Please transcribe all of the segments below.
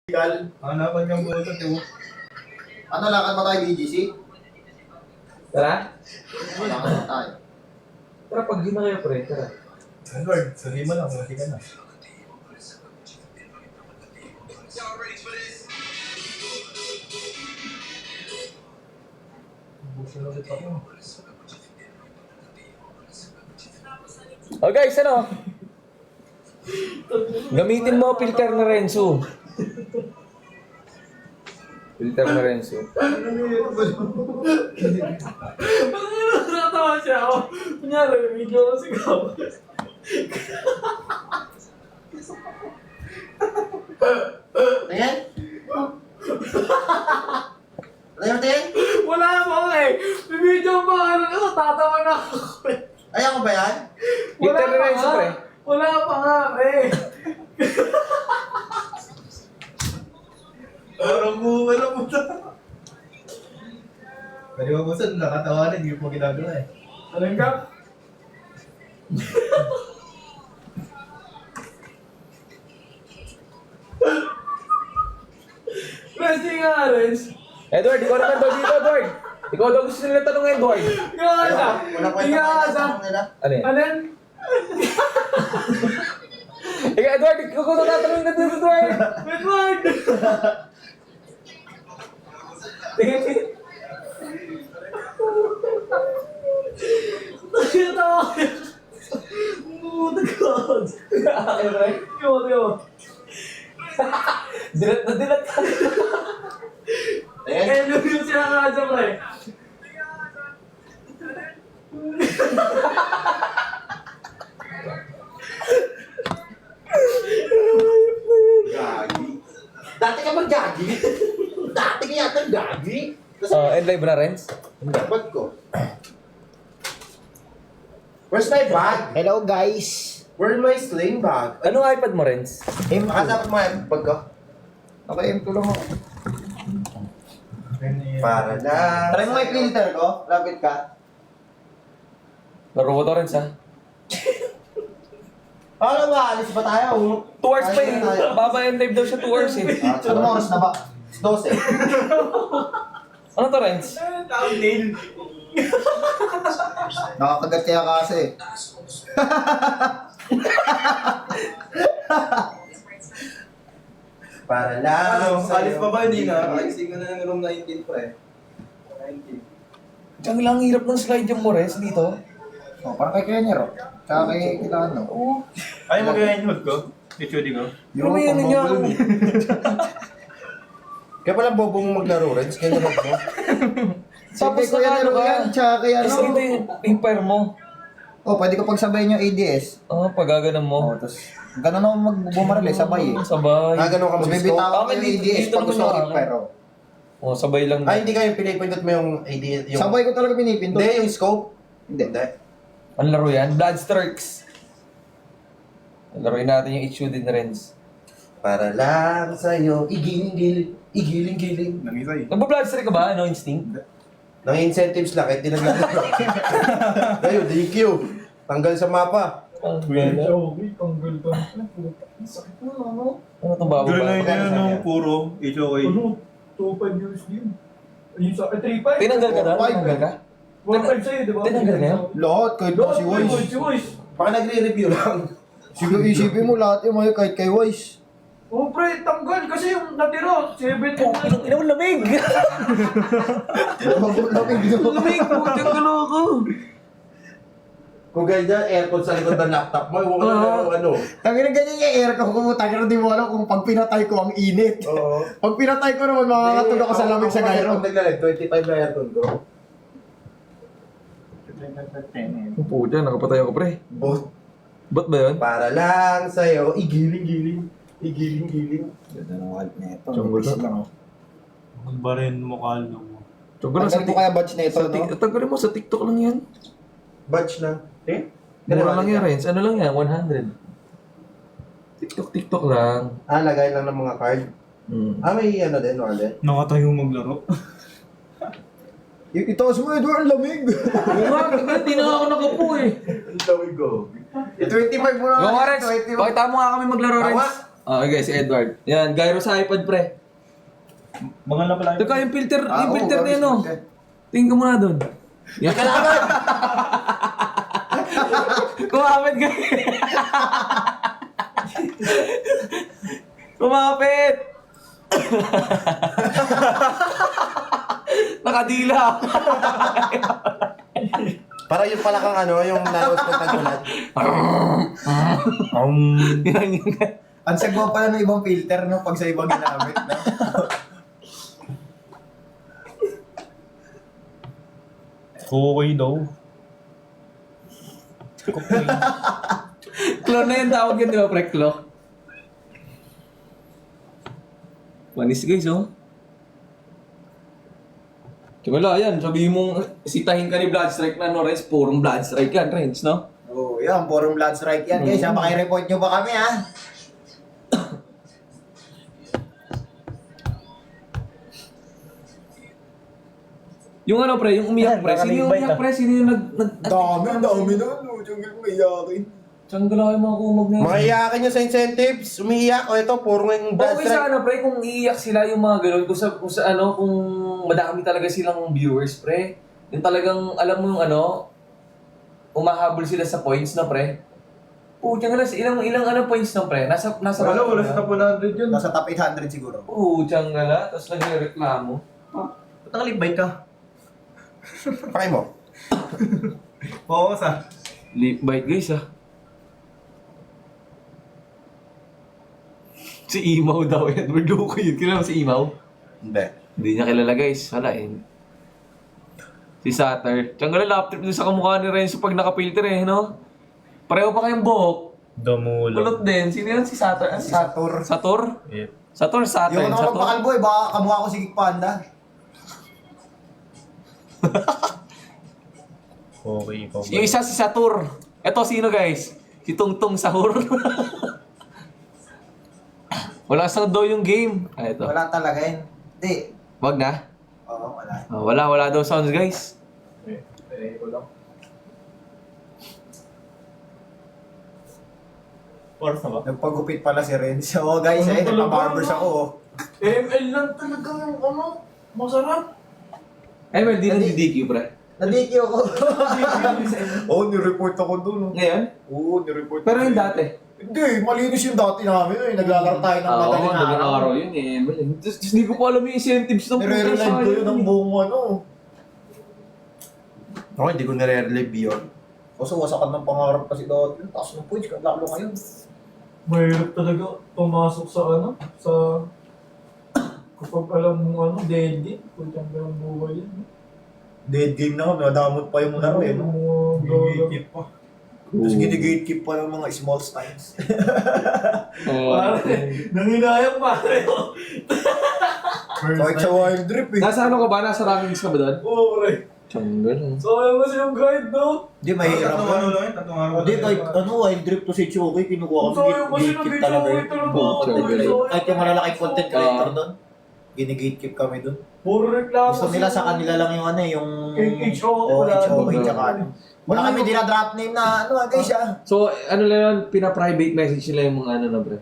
Ano ba niyang buto, tiyo? Ano, lakad ba tayo BGC? Tara? Lakad ba tayo? Tara, pag di na kayo, pre. Tara. Edward, sabi mo lang, kasi ka na. Buso na ulit ako. Oh guys, ano? Gamitin mo filter na Renzo. Filter na Renzo. Natawa siya ako. Kunyari, video ko sigaw. Tingin? Ano yung tingin? Wala mo eh. May video pa ano ko, tatawa na ako. Ay, ako ba yan? Filter na Renzo, pre. Wala pa nga, eh. Parang wala mo na. Pwede mo po saan, nakatawanan, hindi mo ginagawa eh. Alam ka? Pwede nga, Renz. Edward, ikaw naman daw dito, Edward. Ikaw daw gusto nila tanong, Edward. Ikaw na. Wala kwenta Ikaw kayo na. sa tanong nila. Ano yan? Ano yan? Ikaw, Edward, ikaw ko tatanungin na dito, Edward. Edward! Tingin, tingin. Nakita ko. Oh my God. Edward, Ikaw. dilat na dilat. Eh, ano yung sinakadya ko eh? Gagi. Dati ka mag-gagi? Dati ka yata gagi? End live na, Renz? Bag ko. Where's my bag? Hello guys! Where's my sling bag? Anong iPad mo, Renz? M2. Nakasapit mo yung bag ko? Okay, M2 lang ako. Para lang. Try mo yung filter ko. Lapit ka. Laro ko to, Renz, ha? Ano ba? Alis ba tayo? 2 hours pa eh. Baba end live daw siya 2 hours eh. Anong oras na ba? 12. Ano to, Renz? Taong nail. Nakakagat kaya kasi. Para lang. Ano, sa'yo. alis pa ba? Hindi na. Alisin ko na ng room 19 pa eh. 19. Ang lang hirap ng slide yung Mores dito. Oh, parang kay Kenner, oh. Tsaka kay Kitano. Oo. Ay, magiging hood ko? HOD ko? Pero may ano niya. Kaya pala bobo mo maglaro, Reds. Kaya naman mo. Tapos Kuya na ano Nero ka. yan, tsaka kay Tapos ano. ito yung paper mo. Oh, pwede ko pagsabayin yung ADS. Pagaganan mo. Oh, tapos ganun ako magbumaril eh, sabay eh. Sabay. Ganun ka Tapos mag-scope. bibitawan ko Bakit yung dito- ADS dito pag gusto ko naman yung i-pero. Sabay lang. Ay, hindi kayo pinipindot mo yung AD. Yung... Sabay ko talaga pinipindot. Hindi, yung scope. Hindi. Hindi. Ang laro yan? Bloodstrikes. Laruin natin yung HUD na Renz. Para lang sa'yo, igiling-giling, igiling-giling. Nangisay. Nagpa-bloodstrike ka ba? No instinct? Nang incentives lang, kahit di naglaro. Ngayon, DQ. Tanggal sa mapa. Ang gala. Okay, tanggal ka. Sakit na, ano? Ano itong babo Gano'n ba? na yun ng puro HOK. Ano? 2.5 years din. Ayun sa 3.5? Tinanggal ka daw? 4-5 Tinanggal ka? 1.5 sa'yo, di ba? Tinanggal ka? Lahat, kahit Lahat, si Wise. si Wise. Baka nagre-review lang. Siguro isipin mo lahat yung mga kahit kay Wise. Oh, pre, tanggal kasi yung natira, 7 Ina mo lamig! Lamig dito. Lamig! Putang gulo ko! Kung ganyan, aircon sa likod ng laptop mo, huwag mo ano. Tangina ganyan yung air ko, kumutang na di mo alam kung pag pinatay ko ang init. Oo. Pag pinatay ko naman, makakatulog ako sa lamig sa gyro. Pag naglalag, 25 na aircon ko. Ang puta, nakapatay ako pre. Bot. Ba't ba yun? Para lang sa'yo, igiling-giling. Igiling-giling. Ganda ng wallet na ito. Chongo Nipis na. lang oh. Magbarin mo kalo mo. Tanggalin Tanggalin ko kaya batch na ito, no? Tanggalin mo sa TikTok lang yan. Batch na. Eh? Mura lang yan, Renz. Ano lang yan? 100. TikTok lang. Lagay lang ng mga card. May ano din, wallet. Nakatayo maglaro. Itaas mo, Edward, lamig. Hindi na ako nakapo eh. Ang tawag ko. 25 mo na. Go nga, Renz. 25. Pakita mo nga kami maglaro, Tawa. Renz. Okay, si Edward. Yan, gyro sa iPad, pre. Mga na pala. Teka, yung filter na oo, yun, oh. filter. Tingin ka muna doon. Yan. Kumapit ka. Kumapit! Nakadila. Para yung pala kang ano, yung nalawas ko tagulan. Yan, yun. Ang sagwa pala ng ibang filter no pag sa ibang ginamit. No? Okay daw. Clone na yung tawag yun, di ba, pre? Clone. Manis guys, oh. Wala yan, sabihin mong sitahin ka ni Bloodstrike na no, Renz, purong Bloodstrike yan, Renz, no? Oh, yan, purong blood strike yan. Guys, pakireport nyo ba kami ha? Yung ano, pre, yung umiyak, pre. Sino yung umiyak, pre? Sino yung Dami na, no. Jungle mo iyakin. Saan gala yung mga kumag na yun? Mga iyakin nyo sa incentives, umiiyak. O ito, puro yung blood Okay strike. sana, pre, kung iiyak sila yung mga gano'n, kung sa ano, kung madami talaga silang viewers, pre. Yung talagang, alam mo yung ano, umahabol sila sa points na, pre. Pucha nga ilang ano points na, pre? Nasa Wala sa top 100 yun. Nasa top 800 siguro. Pucha nga la, tapos nagre-reklamo. Ba't nakalibay ka? Pakay mo. Oo, sa. Lip bite, guys, ah. Si Imaw daw, Edward Luco yun. Kilala mo si Imaw? Hindi. Hindi niya kilala, guys. Hala, eh. Si Satter. Tiyang lap trip dun sa kamukha ni Renzo pag nakapilter, eh, no? Pareho pa kayong buhok. Damulo. Kulot din. Sino yun? Si Satter? Si Satur. Sator? Yeah. Sator, Satter. Yung ano Sator. pakalbo eh, baka kamukha ko si Geek Panda. Okay, ikaw. Yung isa si Satur. Ito sino, guys? Si Tungtung Sahur. Wala sound daw yung game. Ah, ito. Wala talaga yun. Hindi. Wag na. Oo, wala. Oh, wala daw sounds, guys. Ko lang. Pars na ba? Nagpagupit pala si Renz. Oo guys, eh, nagpa-barbers ako. Oh. ML lang talaga yung ano. Masarap. Eh, well, di na DQ, pre. Nadiki ako. Oo, nireport ako dun. Ngayon? Oo, nireport Pero yung ako. dati. Hindi, malinis yung dati namin. Eh. Naglalaro tayo ng madaling daling araw. araw yun, eh. Tapos hindi ko pa alam yung incentives ng Nire-relive ko yun ng buong ano. Ako, hindi ko nire-relive yun. Kaso wasakan ng pangarap kasi dati. Taas ng points, lalo ngayon. Mahirap talaga pumasok sa ano, sa kapag alam mo ano, dead game, kung siyang ang buhay yan. Dead game na kami, nadamot pa yung laro eh. No? Gigit pa. Tapos gini-gatekeep pa ng mga small times. Nanginayang pare. Kahit sa wild drip eh. Nasa ano ka ba? Nasa rankings ka ba doon? Oo, pre. Tiyanggal. Sayang kasi yung guide, no? Hindi, mahirap Tatlong na. ano lang yun, tatlong araw. Hindi, kahit ano, wild drip to si Choki, kinukuha kami Sayang kasi ng gatekeep video, talaga okay yun. talaga. Kahit yung malalaking content creator doon, gini-gatekeep kami doon. Puro reklamo. Gusto nila sa kanila lang yung ano, yung... HO, wala. wala. tsaka ano. Wala kami dinadrop name na ano, guys ah. So, ano lang yun, pina-private message nila yung mga ano na, pre?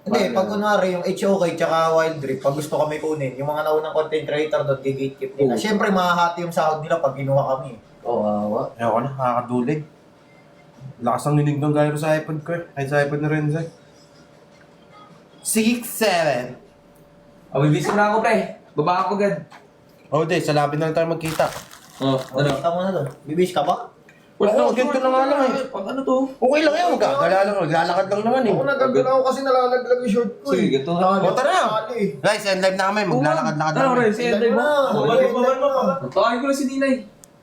Hindi, pag kunwari yung HOK tsaka Wild Drip, pag gusto kami kunin, yung mga naunang content creator doon, gatekeep nila. Oo. Siyempre, mahahati yung sahod nila pag kinuha kami. Oo, awa. Ayoko na, nakakadulig. Lakas ang ninig ng gyro sa iPod ko eh. Ay, sa iPod na rin sa 6-7. Abibisi na ako, pre. Baba ako agad. Oh, di, sa labi na lang tayo magkita. Oh, Ano? Kita mo na doon. Bibis ka ba? Oo, ganito na nga lang eh. Pag ano to? Okay lang yan, magagala lang, maglalakad lang naman eh. Ako nagagano ako kasi nalalaglag yung short ko Sige, eh. ganito nga. O, tara. Guys, end live na kami, maglalakad-lakad Ano, lang. Renz? Si Enday mo? Balik mo. Tawagin ko na si Ninay.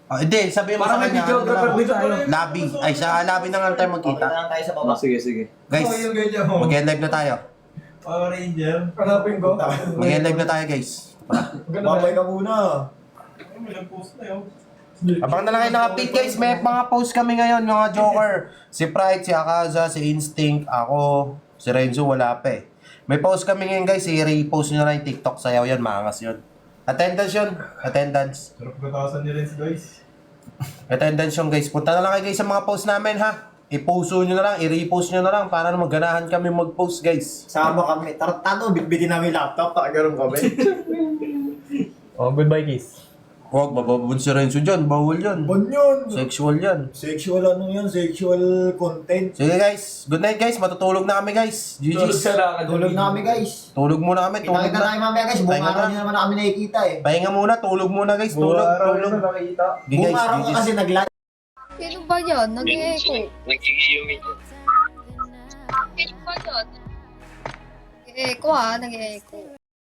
Oh, hindi, sabihin mo Para sa may kanya. videographer ano din lang, tayo. Lobby. Ay, sa lobby na nga lang tayo Kita magkita. lang tayo sa baba. Sige, sige. Guys, yung ganyan mo. mag-end live na tayo. Power Ranger. Hanapin ko. Mag-end live na tayo, guys. Babay ka muna. May nag-post na yun. Abang na lang kayo ng update, guys. May mga post kami ngayon, mga Joker. Si Pride, si Akaza, si Instinct, ako, si Renzo, wala pa eh. May post kami ngayon, guys. I-repost nyo na lang yung TikTok. Sayaw yan, maangas yun. Attendance yun. Attendance. Sarap katasan ni Renz, guys. Attendance yun, guys. Punta na lang kayo, guys, sa mga post namin, ha? i-post nyo na lang, i-repost nyo na lang para na magganahan kami mag-post guys. Sama kami. Tartado, bitbitin namin laptop. Takagaroon kami. Oh, goodbye, kiss. Huwag, mababun si Renzo dyan, bawal yan. Bon yun. Sexual yan. Sexual ano yun? Sexual content. Sige guys, good night guys, matutulog na kami guys. Tulog GG's. sa lakad. Tulog na kami guys. Tulog muna kami, tulog Kita-kita na. tayo mamaya guys. Buong Pahinga araw na. nyo naman na kami nakikita eh. Pahinga muna, tulog muna guys, tulog, tulog. nakita. Okay, Buong guys, araw ka GG's. kasi nag-live. Sino ba yan? Nag-e-echo. Nagkikiyumi. Sino ba yan? Nag-e-echo nag-e-echo.